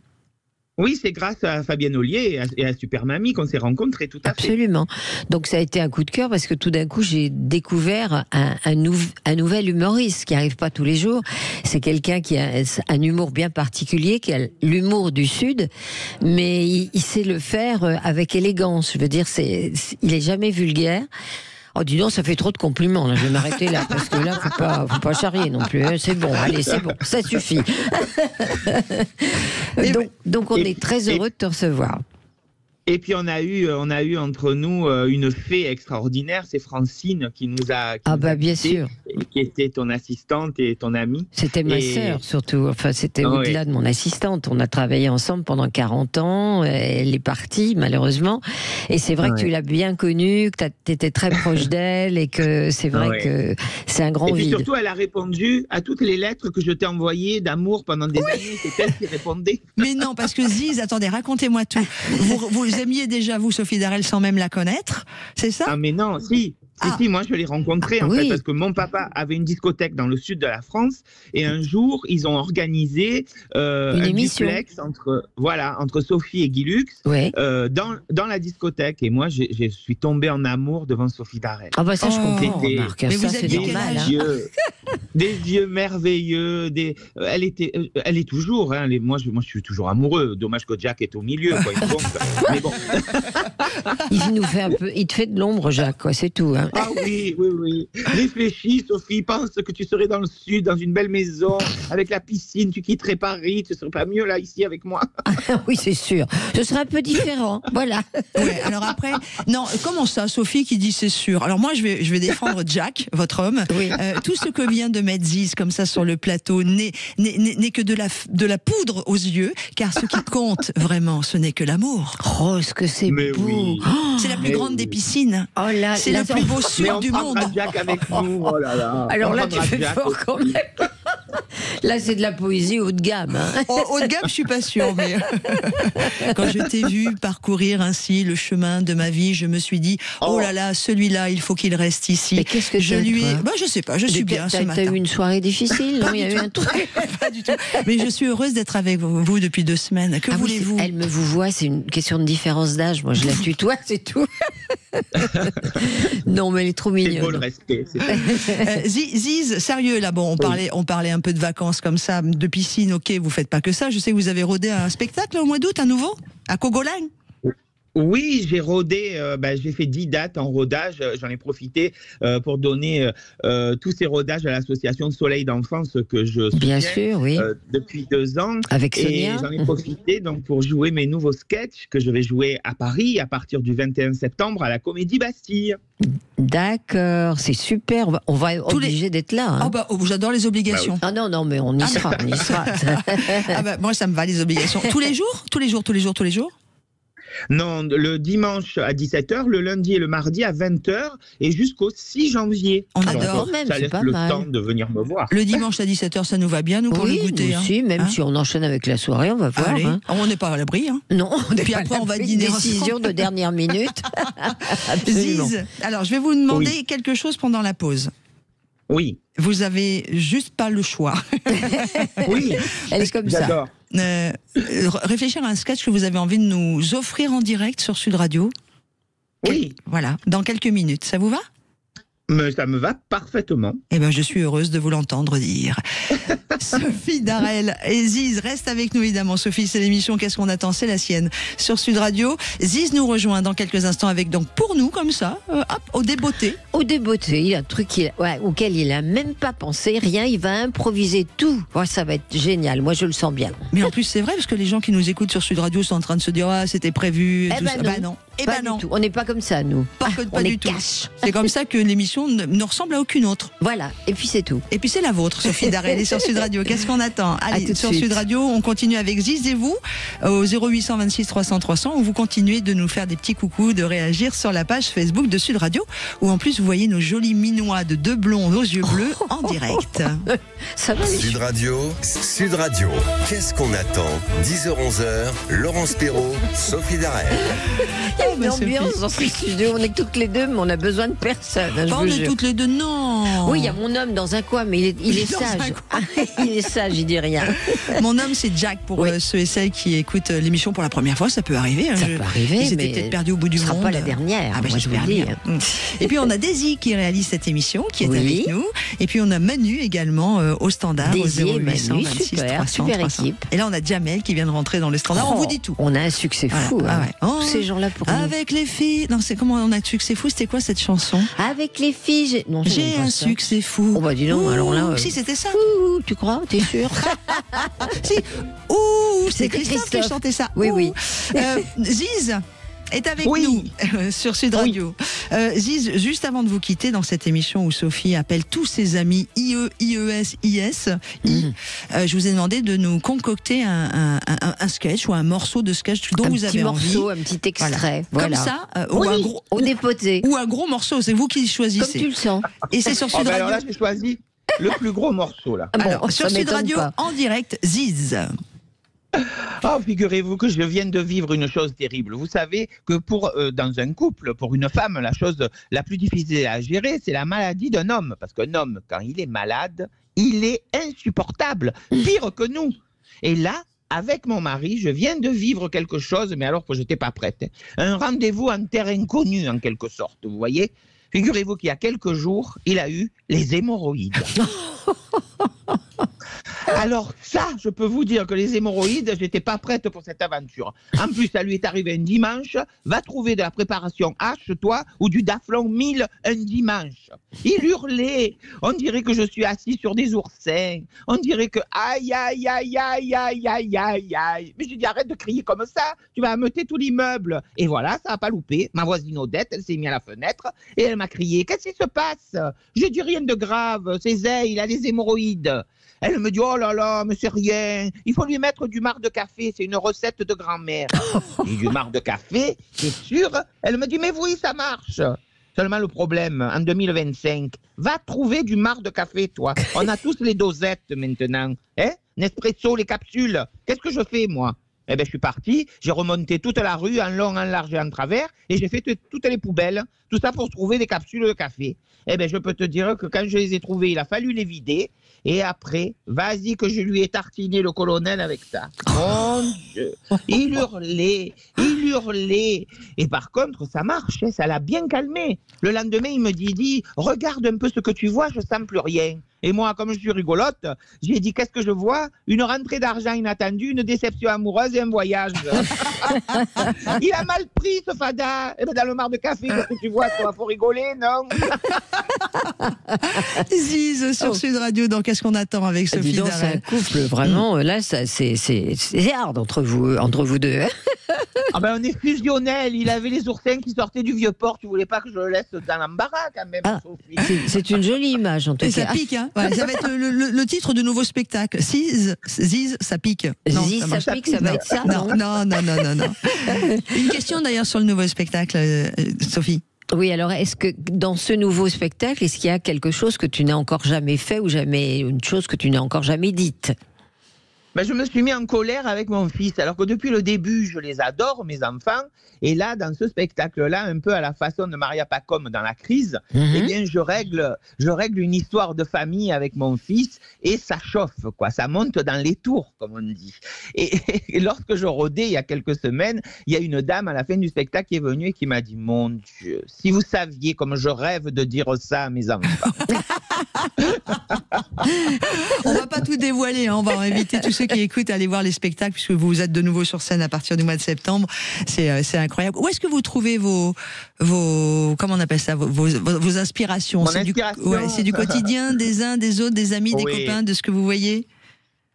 Oui, c'est grâce à Fabienne Ollier et à Super Mamie qu'on s'est rencontrés, tout à fait. Absolument. Donc ça a été un coup de cœur parce que tout d'un coup j'ai découvert un nouvel humoriste qui n'arrive pas tous les jours. C'est quelqu'un qui a un humour bien particulier, qui a l'humour du Sud, mais il sait le faire avec élégance. Je veux dire, il est jamais vulgaire. Oh, dis donc, ça fait trop de compliments, là. Je vais m'arrêter là, parce que là, faut pas charrier non plus. Hein. C'est bon, allez, c'est bon, ça suffit. donc, on est très heureux de te recevoir. Et puis on a eu entre nous une fée extraordinaire, c'est Francine qui nous a Bien quittés, sûr. qui était ton assistante et ton amie. C'était ma Et- sœur surtout, enfin c'était Ah au-delà ouais. de mon assistante. On a travaillé ensemble pendant 40 ans, elle est partie malheureusement. Et c'est vrai que tu l'as bien connue, que tu étais très proche d'elle et que c'est vrai Ouais. que c'est un grand Et puis vide. surtout, elle a répondu à toutes les lettres que je t'ai envoyées d'amour pendant des années. C'est elle qui répondait. Mais non, parce que Ziz, attendez, racontez-moi tout. vous aimiez déjà, vous, Sophie Darel, sans même la connaître, c'est ça? Ah mais non, si. Si, moi je l'ai rencontré en fait parce que mon papa avait une discothèque dans le sud de la France et un jour ils ont organisé un émission duplex entre Sophie et Guy Lux dans la discothèque et moi je suis tombé en amour devant Sophie Darel. Ah bah ça je comprends. Marc, mais ça vous c'est aviez normal. Des yeux merveilleux, elle est toujours. Hein, moi je suis toujours amoureux. Dommage que Jack est au milieu, quoi. Mais bon. Il te fait de l'ombre, Jacques, quoi. C'est tout. Hein. Ah oui. Réfléchis, Sophie. Pense que tu serais dans le sud, dans une belle maison, avec la piscine. Tu quitterais Paris. Tu serais pas mieux là ici avec moi. Oui, c'est sûr. Ce serait un peu différent. Voilà. Ouais, alors après, non, comment ça, Sophie qui dit c'est sûr? Alors moi, je vais défendre Jack, votre homme. Oui. Tout ce que vient de mettre Ziz comme ça sur le plateau n'est que de la poudre aux yeux, car ce qui compte vraiment, ce n'est que l'amour. Oh, ce que c'est beau. Oui. Oh, c'est la plus grande des piscines. Oh là, c'est le plus beau sud du monde. Jack avec nous. Oh là là. Alors là, On tu fais Jack fort quand même. Là, c'est de la poésie haut de gamme. Hein. Haut de gamme, je suis pas sûre, mais quand je t'ai vu parcourir ainsi le chemin de ma vie, je me suis dit, oh là là, celui-là, il faut qu'il reste ici. Mais qu'est-ce que je lui ai... je sais pas, je suis bien ce matin. T'as eu une soirée difficile, non? Il y a eu un truc. Pas du tout. Mais je suis heureuse d'être avec vous depuis 2 semaines. Que voulez-vous? Elle me vous voit, c'est une question de différence d'âge. Moi, je la tutoie, c'est tout. Non, mais elle est trop mignonne. C'est beau le respect. Ziz, sérieux, là, bon, on parlait un peu de vacances comme ça, de piscine, ok, vous faites pas que ça. Je sais que vous avez rodé un spectacle au mois d'août, à nouveau, à Cogolin. Oui, j'ai rodé, j'ai fait 10 dates en rodage, j'en ai profité pour donner tous ces rodages à l'association Soleil d'enfance que je soutiens. Bien sûr, oui. Depuis 2 ans. Avec Sonia. Et j'en ai profité donc pour jouer mes nouveaux sketchs que je vais jouer à Paris à partir du 21 septembre à la Comédie Bastille. D'accord, c'est super. On va obligé d'être là. Hein. J'adore les obligations. Ah non, mais on y sera. On y sera. Moi, ça me va, les obligations. Tous les jours. Non, le dimanche à 17h, le lundi et le mardi à 20h et jusqu'au 6 janvier. On adore, même, ça laisse pas le mal. temps de venir me voir. Le dimanche à 17h, ça nous va bien, nous, pour le goûter. Nous aussi, même si on enchaîne avec la soirée, on va voir. Allez, hein. On n'est pas à l'abri. Hein. Non, et puis après, on va dîner décision de dernière minute. Ziz, alors je vais vous demander quelque chose pendant la pause. Oui. Vous avez juste pas le choix. Oui, elle est comme j'adore. ça. Réfléchir à un sketch que vous avez envie de nous offrir en direct sur Sud Radio. Oui. Voilà, dans quelques minutes. Ça vous va? Mais ça me va parfaitement. Eh ben, je suis heureuse de vous l'entendre dire. Sophie Darel et Ziz restent avec nous, évidemment. Sophie, c'est l'émission Qu'est-ce qu'on attend? C'est la sienne sur Sud Radio. Ziz nous rejoint dans quelques instants avec, donc, pour nous, comme ça, au débeauté. Au débeauté, il y a un truc auquel il n'a même pas pensé, rien, il va improviser tout. Ouais, ça va être génial, moi je le sens bien. Mais en plus, c'est vrai, parce que les gens qui nous écoutent sur Sud Radio sont en train de se dire, c'était prévu. Eh ben non. Pas du tout. On n'est pas comme ça, nous. Pas du tout. C'est comme ça que l'émission ne ressemble à aucune autre. Voilà, et puis c'est tout. Et puis c'est la vôtre, Sophie Darel, et sur Sud Radio. Qu'est-ce qu'on attend? Allez, sur suite. Sud Radio, on continue avec Ziz et vous, au 0826 300 300, où vous continuez de nous faire des petits coucous, de réagir sur la page Facebook de Sud Radio, où en plus vous voyez nos jolis minois de 2 blonds aux yeux bleus en direct. Ça va, Sud Radio, qu'est-ce qu'on attend? 10h-11h, Laurence Perrault, Sophie Darel. Il y a une ambiance dans ce studio, on est toutes les deux, mais on a besoin de personne. Hein, on est toutes les deux, non. Oui, il y a mon homme dans un coin, mais il est sage. Il est sage, il dit rien. Mon homme, c'est Jack, pour ceux et celles qui écoutent l'émission pour la première fois, ça peut arriver. Ça peut arriver, ils étaient mais peut-être perdus au bout du monde. Ce ne sera pas la dernière, moi je vous le dis. Et puis on a Daisy qui réalise cette émission, qui est avec nous. Et puis on a Manu également au standard, Daisy au 0826 300 super 300. équipe. Et là on a Jamel qui vient de rentrer dans le standard. On vous dit tout. On a un succès fou. Voilà. Tous ces gens-là pour nous. Avec les filles. Non, c'est comment on a un succès fou? C'était quoi cette chanson? Avec les filles, j'ai un succès fou. Oh bah dis donc, alors là. Si, c'était ça. Ouh, tu crois? T'es sûr? Si. C'est Christophe qui chantait ça. Oui. Ziz est avec nous sur Sud Radio. Ziz, juste avant de vous quitter dans cette émission où Sophie appelle tous ses amis IES, je vous ai demandé de nous concocter un sketch ou un morceau de sketch dont vous avez envie. Un petit extrait. Voilà. Comme ça, ou un gros, au dépoté. Ou un gros morceau, c'est vous qui choisissez. Comme tu le sens. Et c'est sur Sud Radio. Alors là, j'ai choisi le plus gros morceau là. Alors, sur Sud Radio, en direct, Ziz. Oh, figurez-vous que je viens de vivre une chose terrible. Vous savez que dans un couple, pour une femme, la chose la plus difficile à gérer, c'est la maladie d'un homme. Parce qu'un homme, quand il est malade, il est insupportable, pire que nous. Et là, avec mon mari, je viens de vivre quelque chose, mais alors que je n'étais pas prête. Un rendez-vous en terre inconnue, en quelque sorte, vous voyez. Figurez-vous qu'il y a quelques jours, il a eu les hémorroïdes. Alors ça, je peux vous dire que les hémorroïdes, j'étais pas prête pour cette aventure. En plus, ça lui est arrivé un dimanche. Va trouver de la préparation H, toi, ou du Daflon 1000 un dimanche. Il hurlait. On dirait que je suis assis sur des oursins. On dirait que aïe, aïe, aïe, aïe, aïe, aïe, aïe, aïe. Mais j'ai dit, arrête de crier comme ça. Tu vas ameuter tout l'immeuble. Et voilà, ça n'a pas loupé. Ma voisine Odette, elle s'est mise à la fenêtre et elle m'a crié, qu'est-ce qui se passe? J'ai dit rien de grave. C'est Zay, il a des hémorroïdes. Elle me dit, oh là là, mais c'est rien. Il faut lui mettre du marc de café. C'est une recette de grand-mère. Et du marc de café, c'est sûr. Elle me dit, mais oui, ça marche. Seulement le problème, en 2025, va trouver du marc de café, toi. On a tous les dosettes maintenant. Hein? Nespresso, les capsules. Qu'est-ce que je fais, moi? Eh bien, je suis parti, j'ai remonté toute la rue en long, en large et en travers, et j'ai fait toutes les poubelles, tout ça pour trouver des capsules de café. Eh bien, je peux te dire que quand je les ai trouvées, il a fallu les vider, et après, vas-y que je lui ai tartiné le colonel avec ça. Mon Dieu, il hurlait, et par contre, ça marche, hein, ça l'a bien calmé. Le lendemain, il me dit, regarde un peu ce que tu vois, je sens plus rien. Et moi, comme je suis rigolote, j'ai dit, qu'est-ce que je vois? Une rentrée d'argent inattendue, une déception amoureuse et un voyage. Il a mal pris, ce fada. Et bien, dans le mar de café, qu'est-ce que tu vois, toi? Faut rigoler, non? Ziz sur Sud Radio, dans Qu'est-ce qu'on attend avec Sophie Dis donc, c'est un couple, vraiment, là, c'est hard entre vous deux. Ah ben, on est fusionnels. Il avait les oursins qui sortaient du vieux port. Tu voulais pas que je le laisse dans l'embarras, quand même, Sophie. C'est une jolie image, en tout cas. Ça pique, hein. Ouais, ça va être le titre de nouveau spectacle. Ziz, ça pique. Non, Ziz, ça pique, ça va être ça. Non. Une question d'ailleurs sur le nouveau spectacle, Sophie. Oui, alors est-ce que dans ce nouveau spectacle, est-ce qu'il y a quelque chose que tu n'as encore jamais fait ou une chose que tu n'as encore jamais dite? Ben, je me suis mis en colère avec mon fils, alors que depuis le début, je les adore, mes enfants. Et là, dans ce spectacle-là, un peu à la façon de Maria Pacôme dans La Crise, eh bien, je règle une histoire de famille avec mon fils et ça chauffe, quoi. Ça monte dans les tours, comme on dit. Et lorsque je rodais il y a quelques semaines, il y a une dame à la fin du spectacle qui est venue et qui m'a dit, mon Dieu, si vous saviez comme je rêve de dire ça à mes enfants. On va pas tout dévoiler, hein. On va inviter tous ceux qui écoutent à aller voir les spectacles puisque vous êtes de nouveau sur scène à partir du mois de septembre. C'est incroyable. Où est-ce que vous trouvez vos comment on appelle ça, vos inspirations? C'est du quotidien, des uns, des autres, des amis, des copains, de ce que vous voyez?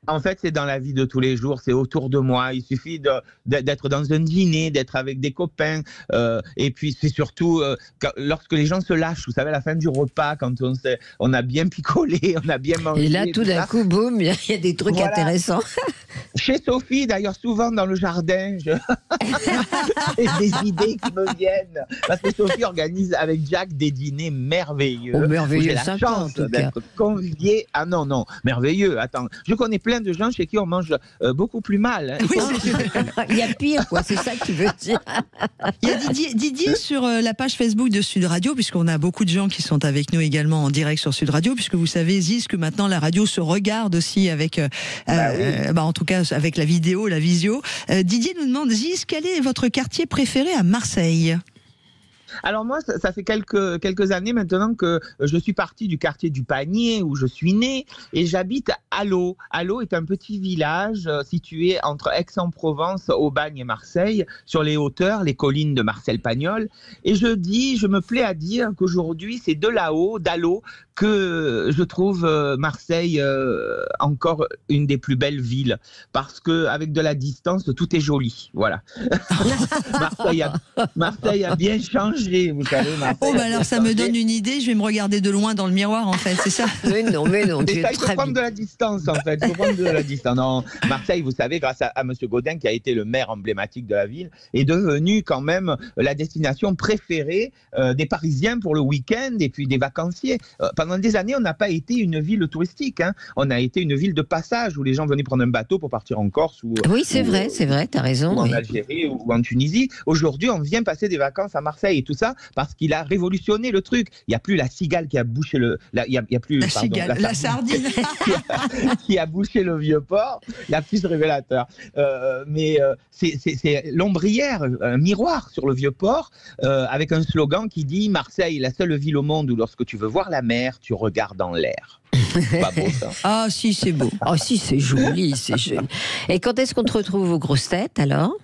En fait, c'est dans la vie de tous les jours, c'est autour de moi. Il suffit d'être dans un dîner, d'être avec des copains. Et puis, c'est surtout lorsque les gens se lâchent, vous savez, à la fin du repas, quand on a bien picolé, on a bien mangé. Et là, tout d'un coup, boum, il y a des trucs intéressants. Chez Sophie, d'ailleurs, souvent dans le jardin, j'ai des idées qui me viennent. Parce que Sophie organise avec Jack des dîners merveilleux. Oh, merveilleux, j'ai la chance d'être conviée. Ah non, merveilleux. Attends, je connais plein de gens chez qui on mange beaucoup plus mal. Hein. Oui, il y a pire, quoi. C'est ça que tu veux dire. Il y a Didier sur la page Facebook de Sud Radio, puisqu'on a beaucoup de gens qui sont avec nous également en direct sur Sud Radio, puisque vous savez, Ziz, que maintenant la radio se regarde aussi avec, en tout cas avec la vidéo, la visio. Didier nous demande, Ziz, quel est votre quartier préféré à Marseille ? Alors moi, ça fait quelques années maintenant que je suis parti du quartier du Panier où je suis né et j'habite à Allot. Allot est un petit village situé entre Aix-en-Provence, Aubagne et Marseille, sur les hauteurs, les collines de Marcel Pagnol. Et je me plais à dire qu'aujourd'hui, c'est de là-haut, d'Allot, que je trouve Marseille encore une des plus belles villes parce que avec de la distance, tout est joli. Voilà. Marseille a bien changé, vous savez. Alors ça me donne une idée. Je vais me regarder de loin dans le miroir, en fait, c'est ça. Mais non. Il faut prendre de la distance, en fait. Il faut prendre de la distance. Non, Marseille, vous savez, grâce à M. Gaudin, qui a été le maire emblématique de la ville, est devenu quand même la destination préférée des Parisiens pour le week-end et puis des vacanciers. Pendant pendant des années, on n'a pas été une ville touristique. Hein. On a été une ville de passage où les gens venaient prendre un bateau pour partir en Corse. Oui, c'est vrai, t'as raison. Ou en oui. Algérie ou en Tunisie. Aujourd'hui, on vient passer des vacances à Marseille et tout ça parce qu'il a révolutionné le truc. Il n'y a plus la cigale qui a bouché il y a plus la sardine qui a bouché le Vieux-Port. La plus révélateur. Mais c'est l'ombrière, un miroir sur le Vieux-Port avec un slogan qui dit Marseille, la seule ville au monde où lorsque tu veux voir la mer, tu regardes en l'air. Pas beau ça. Ah si, c'est beau. Ah si, c'est joli, c'est joli. Et quand est-ce qu'on te retrouve aux grosses têtes alors ?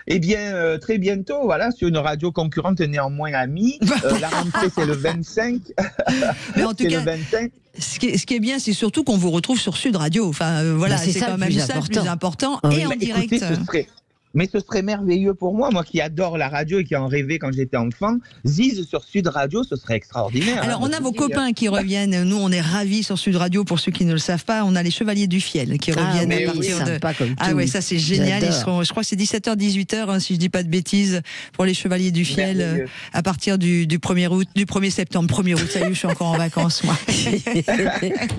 Eh bien, très bientôt, voilà, sur une radio concurrente néanmoins amie. La rentrée, c'est le 25. Mais en tout cas, le 25. Ce qui est bien, c'est surtout qu'on vous retrouve sur Sud Radio. Enfin, voilà, c'est c'est ça quand le même plus ça le important. plus important. Oui. Et en direct. Écoutez, ce serait merveilleux pour moi qui adore la radio et qui en rêvais quand j'étais enfant. Ziz sur Sud Radio, ce serait extraordinaire. Alors, on a vos copains qui reviennent. Nous, on est ravis sur Sud Radio. Pour ceux qui ne le savent pas, on a les Chevaliers du Fiel qui reviennent à partir de. Ah ouais, ça c'est génial. Ils seront, je crois que c'est 17h, 18h, hein, si je dis pas de bêtises, pour les Chevaliers du Fiel, à partir du 1er août, du 1er septembre. 1er août, ça y est, je suis encore en vacances, moi.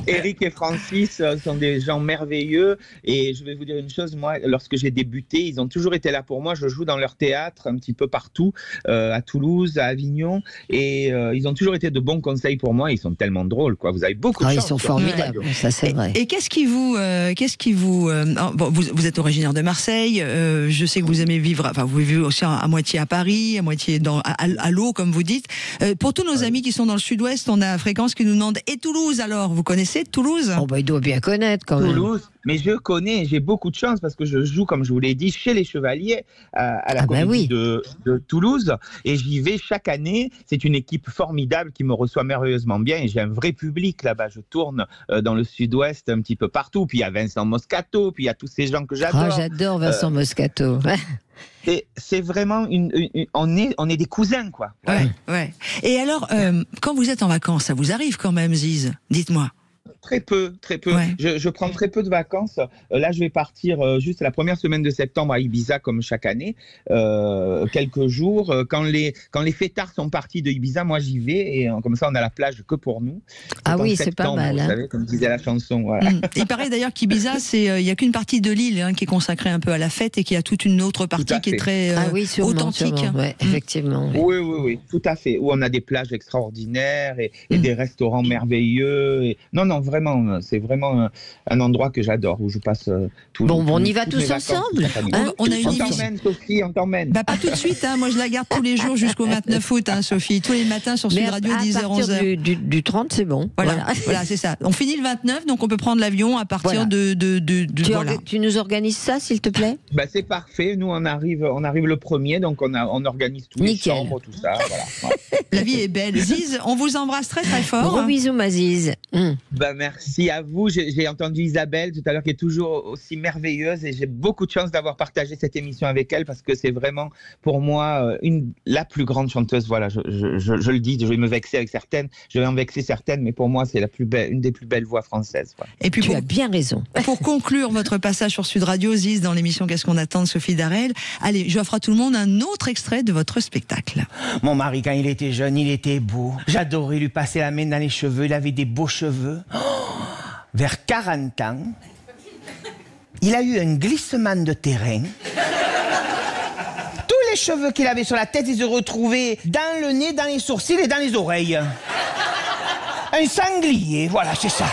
Eric et Francis sont des gens merveilleux. Et je vais vous dire une chose, moi, lorsque j'ai débuté, ils ont toujours été là pour moi. Je joue dans leur théâtre un petit peu partout, à Toulouse, à Avignon, et ils ont toujours été de bons conseils pour moi. Ils sont tellement drôles, quoi. Vous avez beaucoup de chance. Ils sont formidables, ça c'est vrai. Et qu'est-ce qui vous, vous êtes originaire de Marseille. Je sais que vous aimez vivre, enfin vous vivez aussi à moitié à Paris, à moitié à l'eau, comme vous dites. Pour tous nos amis qui sont dans le Sud-Ouest, on a Fréquence qui nous demande et Toulouse alors. Vous connaissez Toulouse ? Oh bah il doit bien connaître quand même. Toulouse. Mais je connais, j'ai beaucoup de chance parce que je joue, comme je vous l'ai dit, chez les Chevaliers à la Comédie de Toulouse. Et j'y vais chaque année. C'est une équipe formidable qui me reçoit merveilleusement bien. Et j'ai un vrai public là-bas. Je tourne dans le Sud-Ouest un petit peu partout. Puis il y a Vincent Moscato, puis il y a tous ces gens que j'adore. Oh, j'adore Vincent Moscato. C'est vraiment on est des cousins, quoi. Ouais. Et alors, quand vous êtes en vacances, ça vous arrive quand même, Ziz ? Dites-moi. Très peu. Ouais. Je prends très peu de vacances. Là, je vais partir juste la première semaine de septembre à Ibiza, comme chaque année. Quelques jours. Quand les fêtards sont partis de Ibiza, moi, j'y vais. Et comme ça, on a la plage que pour nous. Ah oui, c'est pas mal. Vous savez, comme disait la chanson. Voilà. Il paraît d'ailleurs qu'Ibiza, il n'y a qu'une partie de l'île qui est consacrée un peu à la fête et qu'il y a toute une autre partie qui est très authentique. Sûrement. Ouais, effectivement. Oui, tout à fait. Où on a des plages extraordinaires et des restaurants merveilleux. Non, vraiment, c'est vraiment un endroit que j'adore, où je passe on y va tous ensemble. On t'emmène, Sophie, on t'emmène. Bah, pas tout de suite, moi je la garde tous les jours jusqu'au 29 août, Sophie. Tous les matins sur Sud Radio, 10h, 11h. Du 30, c'est bon. Voilà, c'est ça. On finit le 29, donc on peut prendre l'avion à partir de Tu nous organises ça, s'il te plaît ? Bah, c'est parfait. Nous, on arrive le 1er, donc on organise tous les chambres, tout ça. Voilà. La vie est belle. Ziz, on vous embrasse très très fort. Gros bisous, ma Ziz. Bah, merci à vous. J'ai entendu Isabelle tout à l'heure qui est toujours aussi merveilleuse et j'ai beaucoup de chance d'avoir partagé cette émission avec elle parce que c'est vraiment pour moi la plus grande chanteuse. Voilà, je le dis, je vais me vexer avec certaines, je vais en vexer certaines, mais pour moi c'est une des plus belles voix françaises. Voilà. Et puis tu as bien raison. Pour conclure votre passage sur Sud Radio, Ziz, dans l'émission Qu'est-ce qu'on attend de Sophie Darel, allez, j'offre à tout le monde un autre extrait de votre spectacle. Mon mari, quand il était jeune, il était beau. J'adorais lui passer la main dans les cheveux. Il avait des beaux cheveux. Vers 40 ans, il a eu un glissement de terrain. Tous les cheveux qu'il avait sur la tête, ils se retrouvaient dans le nez, dans les sourcils et dans les oreilles. Un sanglier, voilà, c'est ça.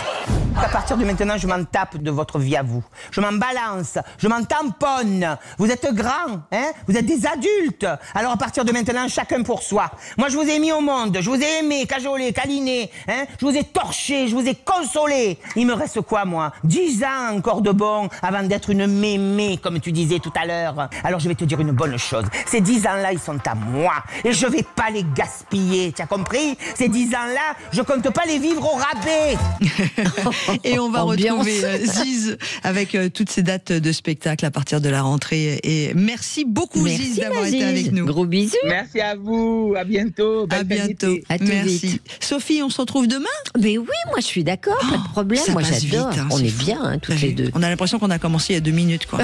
À partir de maintenant, je m'en tape de votre vie à vous. Je m'en balance, je m'en tamponne. Vous êtes grands, hein? Vous êtes des adultes. Alors à partir de maintenant, chacun pour soi. Moi, je vous ai mis au monde, je vous ai aimé, cajolé, câliné, hein? Je vous ai torché, je vous ai consolé. Il me reste quoi, moi? 10 ans encore de bon avant d'être une mémé, comme tu disais tout à l'heure. Alors je vais te dire une bonne chose. Ces 10 ans-là, ils sont à moi. Et je vais pas les gaspiller, tu as compris? Ces 10 ans-là, je compte pas les vivre au rabais. Et on va retrouver Ziz avec toutes ces dates de spectacle à partir de la rentrée. Et merci beaucoup, Ziz, d'avoir été avec nous. Gros bisous. Merci à vous. À bientôt. À bientôt. Merci. Sophie, on se retrouve demain? Mais oui, moi je suis d'accord, pas de problème. Moi j'adore. Vite, on est bien, toutes les deux. On a l'impression qu'on a commencé il y a 2 minutes, quoi.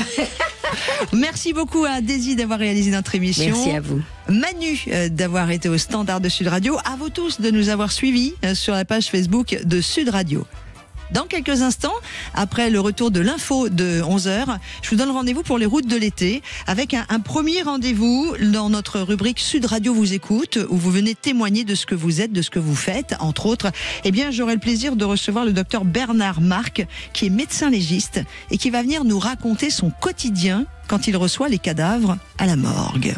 Merci beaucoup à Daisy d'avoir réalisé notre émission. Merci à vous. Manu d'avoir été au standard de Sud Radio. À vous tous de nous avoir suivis sur la page Facebook de Sud Radio. Dans quelques instants, après le retour de l'info de 11h, je vous donne rendez-vous pour les routes de l'été avec un premier rendez-vous dans notre rubrique Sud Radio vous écoute, où vous venez témoigner de ce que vous êtes, de ce que vous faites, entre autres. Eh bien, j'aurai le plaisir de recevoir le docteur Bernard Marc, qui est médecin légiste et qui va venir nous raconter son quotidien quand il reçoit les cadavres à la morgue.